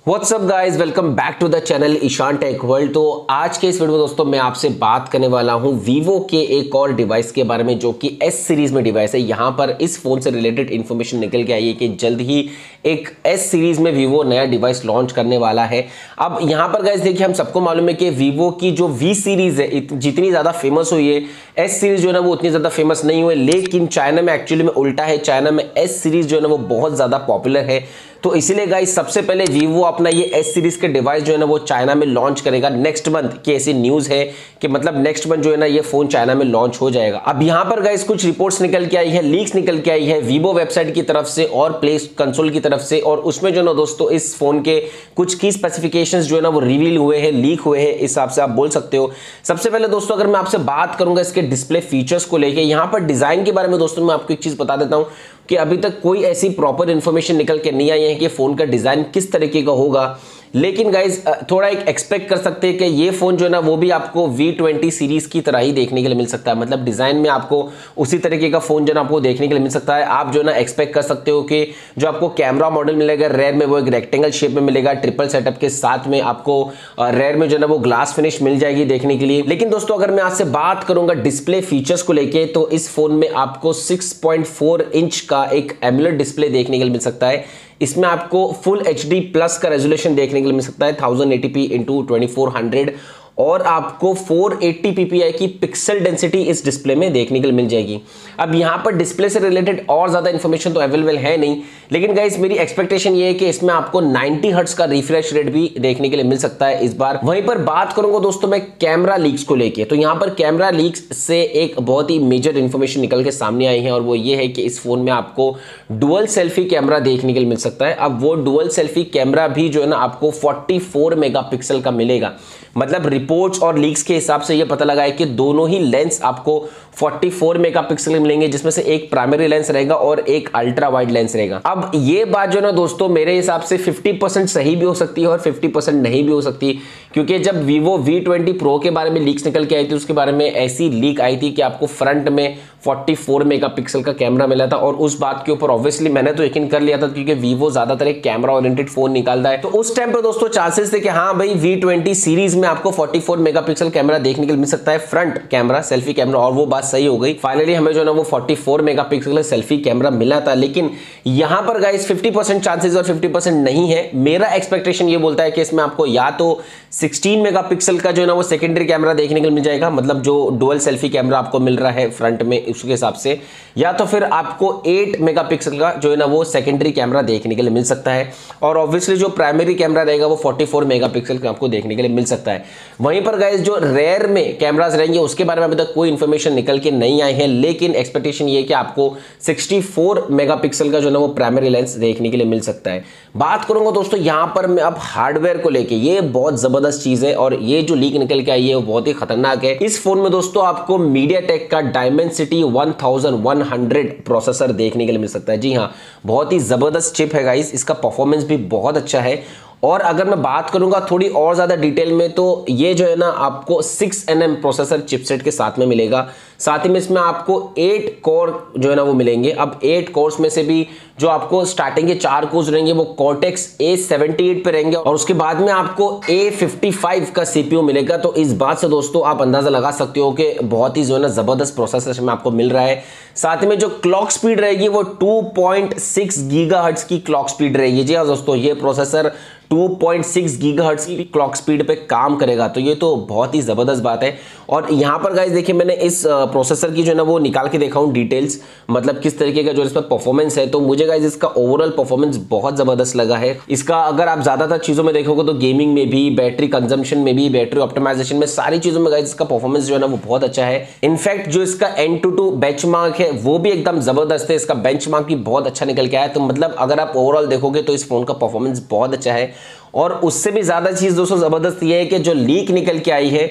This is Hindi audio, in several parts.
WhatsApp guys, welcome back to the channel Ishan tech world. तो आज के इस वीडियो में दोस्तों मैं आपसे बात करने वाला हूं वीवो के एक और डिवाइस के बारे में जो कि एस सीरीज में डिवाइस है। यहां पर इस फोन से रिलेटेड इंफॉर्मेशन निकल के आई है कि जल्द ही एक एस सीरीज में वीवो नया डिवाइस लॉन्च करने वाला है। अब यहां पर गाइज देखिए, हम सबको मालूम है कि वीवो की जो वी सीरीज है जितनी ज्यादा फेमस हुई है, एस सीरीज जो है ना वो उतनी ज्यादा फेमस नहीं हुई। लेकिन चाइना में एक्चुअली में उल्टा है, चाइना में एस सीरीज जो है ना वो बहुत ज्यादा पॉपुलर है। तो इसीलिए गाइस सबसे पहले वीवो अपना ये एस सीरीज के डिवाइस जो है ना वो चाइना में लॉन्च करेगा नेक्स्ट मंथ की ऐसी न्यूज है कि मतलब नेक्स्ट मंथ जो है ना ये फोन चाइना में लॉन्च हो जाएगा। अब यहां पर गाइस कुछ रिपोर्ट्स निकल के आई है, लीक्स निकल के आई है वीवो वेबसाइट की तरफ से और प्ले कंसोल की तरफ से, और उसमें जो है ना दोस्तों इस फोन के कुछ की स्पेसिफिकेशंस जो है ना वो रिवील हुए हैं, लीक हुए हैं, इस हिसाब से आप बोल सकते हो। सबसे पहले दोस्तों अगर मैं आपसे बात करूंगा इसके डिस्प्ले फीचर्स को लेके, यहां पर डिजाइन के बारे में दोस्तों मैं आपको एक चीज बता देता हूं कि अभी तक कोई ऐसी प्रॉपर इंफॉर्मेशन निकल के नहीं आई है कि फोन का डिजाइन किस तरीके का होगा। लेकिन गाइज थोड़ा एक एक्सपेक्ट कर सकते हैं कि ये फोन जो है ना वो भी आपको V20 सीरीज की तरह ही देखने के लिए मिल सकता है। मतलब डिजाइन में आपको उसी तरीके का फोन जो है ना आपको देखने के लिए मिल सकता है। आप जो है ना एक्सपेक्ट कर सकते हो कि जो आपको कैमरा मॉडल मिलेगा रेयर में वो एक रेक्टेंगल शेप में मिलेगा, ट्रिपल सेटअप के साथ में आपको रेयर में जो है ना वो ग्लास फिनिश मिल जाएगी देखने के लिए। लेकिन दोस्तों अगर मैं आज से बात करूंगा डिस्प्ले फीचर्स को लेके, तो इस फोन में आपको 6.4 इंच का एक एमुलेट डिस्प्ले देखने के लिए मिल सकता है। इसमें आपको फुल HD प्लस का रेजोल्यूशन देखने के लिए मिल सकता है 1080p इंटू 2400, और आपको 480 ppi की पिक्सल डेंसिटी इस डिस्प्ले में देखने के लिए मिल जाएगी। अब यहां पर डिस्प्ले से रिलेटेड और ज्यादा इंफॉर्मेशन तो अवेलेबल है नहीं, लेकिन गाइस मेरी एक्सपेक्टेशन ये है कि इसमें आपको 90 हर्ट्ज का रिफ्रेश रेट भी देखने के लिए मिल सकता है इस बार। वहीं पर बात करूंगा दोस्तों मैं कैमरा लीक्स को लेके, तो यहां पर कैमरा लीक्स से एक बहुत ही मेजर इंफॉर्मेशन निकल के सामने आई है, और वो ये है कि इस फोन में आपको डुअल सेल्फी कैमरा देखने के लिए मिल सकता है। अब वो डुअल सेल्फी कैमरा भी जो है ना आपको 44 मेगापिक्सल का मिलेगा। मतलब रिपोर्ट्स और लीक्स के हिसाब से ये पता लगा है कि दोनों ही लेंस आपको 44 मेगापिक्सल मिलेंगे, जिसमें से एक प्राइमरी लेंस रहेगा और एक अल्ट्रा वाइड लेंस रहेगा। अब ये बात जो है ना दोस्तों मेरे हिसाब से 50% सही भी हो सकती है और 50% नहीं भी हो सकती, क्योंकि जब वीवो V20 प्रो के बारे में लीक्स निकल के आई थी उसके बारे में ऐसी लीक आई थी कि आपको फ्रंट में 44 मेगापिक्सल का कैमरा मिला था, और उस बात के ऊपर ऑब्वियसली मैंने तो यकीन कर लिया था क्योंकि वीवो ज्यादातर एक कैमरा ओरिएंटेड फोन निकालता है। तो उस टाइम पर दोस्तों चांसेस थे कि हाँ भाई V20 सीरीज में आपको 44 मेगापिक्सल कैमरा देखने के लिए मिल सकता है, फ्रंट कैमरा सेल्फी कैमरा, और वो बात सही हो गई। फाइनली हमें जो है ना वो 44 मेगापिक्सल सेल्फी कैमरा मिला था। लेकिन यहां पर गाइस 50% चांसेस और 50% नहीं है। मेरा एक्सपेक्टेशन ये बोलता है कि इसमें आपको या तो 16 मेगापिक्सल का जो है ना वो सेकेंडरी कैमरा देखने के लिए मिल जाएगा, मतलब जो डुअल सेल्फी कैमरा आपको मिल रहा है फ्रंट में उसके हिसाब से, या तो फिर आपको 8 मेगापिक्सल का जो है ना वो सेकेंडरी कैमरा देखने के लिए मिल सकता है, और ऑब्वियसली जो प्राइमरी कैमरा रहेगा वो 44 मेगापिक्सल का आपको देखने के लिए मिल सकता है। वहीं पर गाइस जो रेयर में कैमरास रहेंगे उसके बारे में अभी तक कोई इंफॉर्मेशन निकल के नहीं आई है, लेकिन एक्सपेक्टेशन ये है कि आपको 64 मेगापिक्सल का जो है ना वो प्राइमरी लेंस देखने के लिए मिल सकता है। बात करूंगा दोस्तों यहां पर मैं अब हार्डवेयर को लेके, ये बहुत जबरदस्त चीज है और ये जो लीक निकल के आई है वो बहुत ही खतरनाक है। इस फोन में दोस्तों आपको मीडियाटेक का डायमेंसिटी 1100 प्रोसेसर देखने के लिए मिल सकता है। जी हाँ, बहुत ही जबरदस्त चिप है गाइस, इसका परफॉर्मेंस भी बहुत अच्छा है। और अगर मैं बात करूंगा थोड़ी और ज्यादा डिटेल में, तो ये जो है ना आपको 6nm प्रोसेसर चिपसेट के साथ में मिलेगा। साथ ही में इसमें आपको 8 कोर जो है ना वो मिलेंगे। अब 8 कोर्स में से भी जो आपको स्टार्टिंग के 4 कोर्स रहेंगे वो कॉर्टेक्स A78 पे रहेंगे, और उसके बाद में आपको A55 का CPU मिलेगा। तो इस बात से दोस्तों आप अंदाजा लगा सकते हो कि बहुत ही जो है ना जबरदस्त प्रोसेसर में आपको मिल रहा है। साथ ही में जो क्लॉक स्पीड रहेगी वो 2.6 गीगाहर्ट्ज की क्लॉक स्पीड रहेगी। जी हाँ दोस्तों, ये प्रोसेसर 2.6 गीगाहर्ट्ज की क्लॉक स्पीड पे काम करेगा, तो ये तो बहुत ही जबरदस्त बात है। और यहाँ पर गाइस देखिए, मैंने इस प्रोसेसर की जो है ना वो निकाल के देखा हूँ डिटेल्स, मतलब किस तरीके का जो इस पर परफॉर्मेंस है। तो मुझे गाइस इसका ओवरऑल परफॉर्मेंस बहुत जबरदस्त लगा है। इसका अगर आप ज्यादातर चीजों में देखोगे तो गेमिंग में भी, बैटरी कंजम्पशन में भी, बैटरी ऑप्टिमाइजेशन में, सारी चीजों में गाइस इसका परफॉर्मेंस जो है ना वो बहुत अच्छा है। इनफैक्ट जो इसका Antutu बेंचमार्क है वो भी एकदम जबरदस्त है, इसका बेंचमार्क भी बहुत अच्छा निकल के आया। तो मतलब अगर आप ओवरऑल देखोगे तो इस फोन का परफॉर्मेंस बहुत अच्छा है। और उससे भी ज्यादा चीज दोस्तों जबरदस्त ये है कि जो लीक निकल के आई है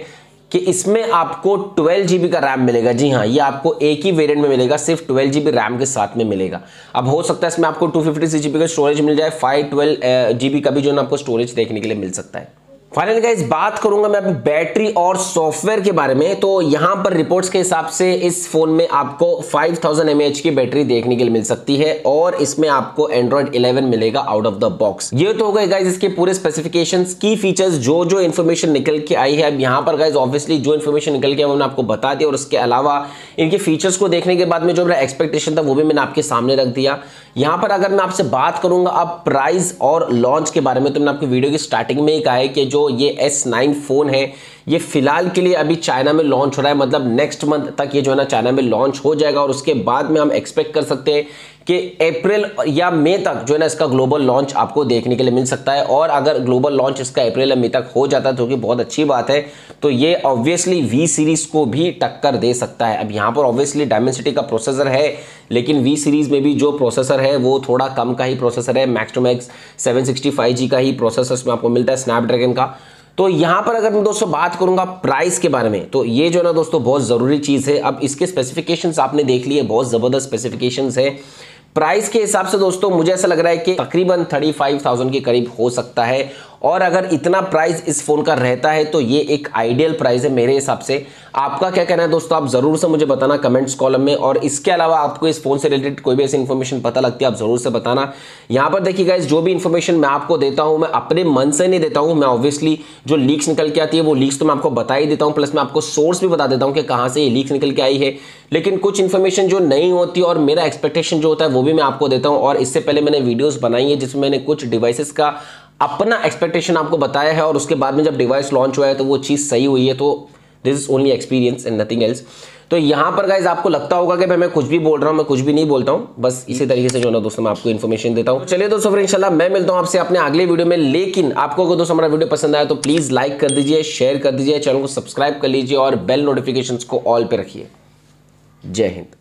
कि इसमें आपको 12 GB का रैम मिलेगा। जी हाँ, ये आपको एक ही वेरिएंट में मिलेगा, सिर्फ 12 GB रैम के साथ में मिलेगा। अब हो सकता है इसमें आपको 256 GB का स्टोरेज मिल जाए, 512 GB का भी जो है आपको स्टोरेज देखने के लिए मिल सकता है। फाइनली गाइस बात करूंगा मैं अभी बैटरी और सॉफ्टवेयर के बारे में। तो यहां पर रिपोर्ट्स के हिसाब से इस फोन में आपको 5000 mAh की बैटरी देखने के लिए मिल सकती है और इसमें आपको Android 11 मिलेगा आउट ऑफ द बॉक्स। ये तो हो गए गाइस इसके पूरे स्पेसिफिकेशंस, की फीचर्स, जो इन्फॉर्मेशन निकल के आई है। अब यहां पर गाइस ऑब्वियसली जो इन्फॉर्मेशन निकल के मैंने आपको बता दिया और उसके अलावा इनके फीचर्स को देखने के बाद में जो मेरा एक्सपेक्टेशन था वो भी मैंने आपके सामने रख दिया। यहां पर अगर मैं आपसे बात करूंगा अब प्राइस और लॉन्च के बारे में, तो मैंने आपकी वीडियो की स्टार्टिंग में ही कहा है कि जो ये S9 फोन है ये फिलहाल के लिए अभी चाइना में लॉन्च हो रहा है, मतलब नेक्स्ट मंथ तक ये जो है ना चाइना में लॉन्च हो जाएगा और उसके बाद में हम एक्सपेक्ट कर सकते हैं कि अप्रैल या मई तक जो है ना इसका ग्लोबल लॉन्च आपको देखने के लिए मिल सकता है। और अगर ग्लोबल लॉन्च इसका अप्रैल या मई तक हो जाता है तो कि बहुत अच्छी बात है, तो ये ऑब्वियसली वी सीरीज को भी टक्कर दे सकता है। अब यहाँ पर ऑब्वियसली डायमेंसिटी का प्रोसेसर है, लेकिन वी सीरीज में भी जो प्रोसेसर है वो थोड़ा कम का ही प्रोसेसर है, मैक्स टू मैक्स 765G का ही प्रोसेसर इसमें आपको मिलता है स्नैपड्रैगन का। तो यहां पर अगर मैं दोस्तों बात करूंगा प्राइस के बारे में, तो ये जो है ना दोस्तों बहुत जरूरी चीज है। अब इसके स्पेसिफिकेशंस आपने देख लिए, बहुत जबरदस्त स्पेसिफिकेशंस है। प्राइस के हिसाब से दोस्तों मुझे ऐसा लग रहा है कि तकरीबन 35,000 के करीब हो सकता है और अगर इतना प्राइस इस फोन का रहता है तो ये एक आइडियल प्राइस है मेरे हिसाब से। आपका क्या कहना है दोस्तों, आप जरूर से मुझे बताना कमेंट्स कॉलम में। और इसके अलावा आपको इस फोन से रिलेटेड कोई भी ऐसी इन्फॉर्मेशन पता लगती है आप जरूर से बताना। यहाँ पर देखिए गाइस जो भी इन्फॉर्मेशन मैं आपको देता हूँ मैं अपने मन से नहीं देता हूँ, मैं ऑब्वियसली जो लीक्स निकल के आती है वो लीक्स तो मैं आपको बता ही देता हूँ, प्लस मैं आपको सोर्स भी बता देता हूँ कि कहाँ से ये लीक्स निकल के आई है। लेकिन कुछ इन्फॉर्मेशन जो नहीं होती और मेरा एक्सपेक्टेशन जो होता है वो भी मैं आपको देता हूँ। और इससे पहले मैंने वीडियोस बनाई है जिसमें मैंने कुछ डिवाइसेस का अपना एक्सपेक्टेशन आपको बताया है और उसके बाद में जब डिवाइस लॉन्च हुआ है तो वो चीज़ सही हुई है। तो this is only experience and nothing else. तो यहाँ पर गाइज आपको लगता होगा कि मैं कुछ भी बोल रहा हूँ, मैं कुछ भी नहीं बोलता हूँ, बस इसी तरीके से जो ना दोस्तों मैं आपको इन्फॉर्मेशन देता हूँ। चलिए दोस्तों फिर इंशाल्लाह मैं मिलता हूँ आपसे अपने अगले वीडियो में। लेकिन आपको अगर दोस्तों हमारा वीडियो पसंद आया तो प्लीज़ लाइक कर दीजिए, शेयर कर दीजिए, चैनल को सब्सक्राइब कर लीजिए और बेल नोटिफिकेशन को ऑल पे रखिए। जय हिंद।